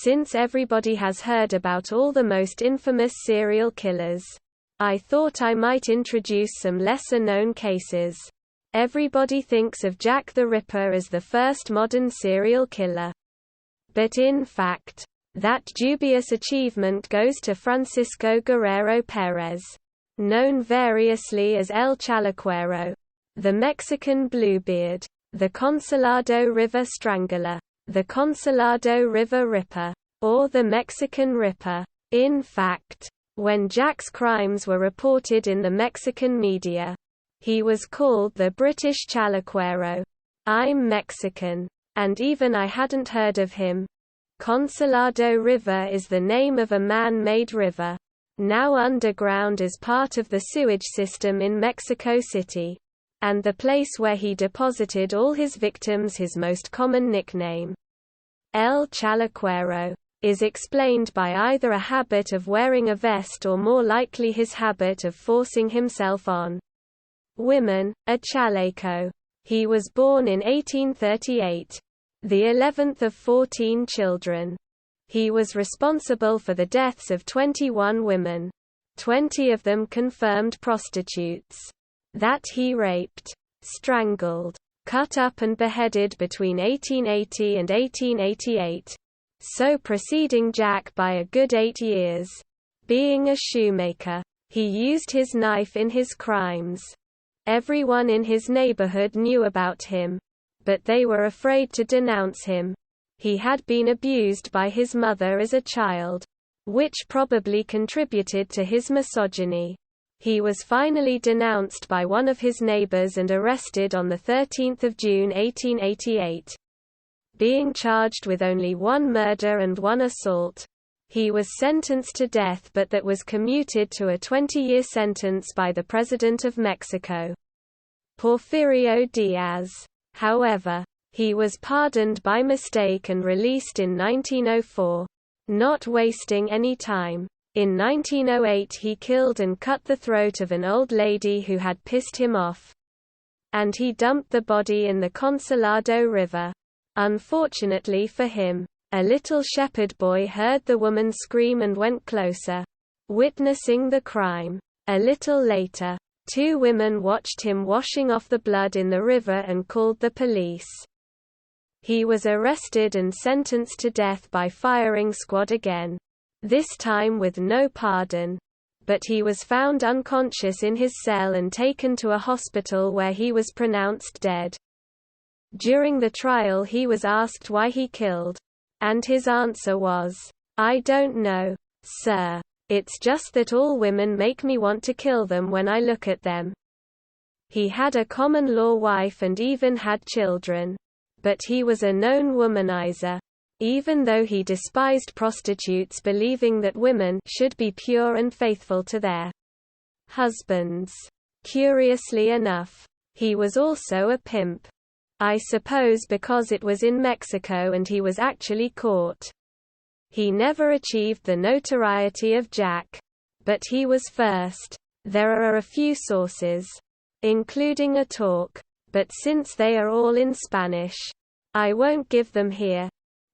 Since everybody has heard about all the most infamous serial killers, I thought I might introduce some lesser-known cases. Everybody thinks of Jack the Ripper as the first modern serial killer. But in fact, that dubious achievement goes to Francisco Guerrero Pérez, known variously as El Chalequero, the Mexican Bluebeard, the Consulado River Strangler, the Consulado River Ripper, or the Mexican Ripper. In fact, when Jack's crimes were reported in the Mexican media, he was called the British Chalequero. I'm Mexican. And even I hadn't heard of him. Consulado River is the name of a man-made river, now underground as part of the sewage system in Mexico City, and the place where he deposited all his victims. His most common nickname, El Chalequero, is explained by either a habit of wearing a vest or more likely his habit of forcing himself on women, a chaleco. He was born in 1838. The 11th of 14 children. He was responsible for the deaths of 21 women, 20 of them confirmed prostitutes, that he raped, strangled, cut up and beheaded between 1880 and 1888, so preceding Jack by a good 8 years. Being a shoemaker, he used his knife in his crimes. Everyone in his neighborhood knew about him, but they were afraid to denounce him. He had been abused by his mother as a child, which probably contributed to his misogyny. He was finally denounced by one of his neighbors and arrested on 13 June 1888. Being charged with only one murder and one assault, he was sentenced to death, but that was commuted to a 20-year sentence by the President of Mexico, Porfirio Diaz. However, he was pardoned by mistake and released in 1904, not wasting any time. In 1908 he killed and cut the throat of an old lady who had pissed him off, and he dumped the body in the Consulado River. Unfortunately for him, a little shepherd boy heard the woman scream and went closer, witnessing the crime. A little later, 2 women watched him washing off the blood in the river and called the police. He was arrested and sentenced to death by firing squad again, this time with no pardon. But he was found unconscious in his cell and taken to a hospital where he was pronounced dead. During the trial he was asked why he killed, and his answer was, "I don't know, sir. It's just that all women make me want to kill them when I look at them." He had a common-law wife and even had children. But he was a known womanizer, even though he despised prostitutes, believing that women should be pure and faithful to their husbands. Curiously enough, he was also a pimp. I suppose because it was in Mexico and he was actually caught. He never achieved the notoriety of Jack, but he was first. There are a few sources, including a talk, but since they are all in Spanish, I won't give them here.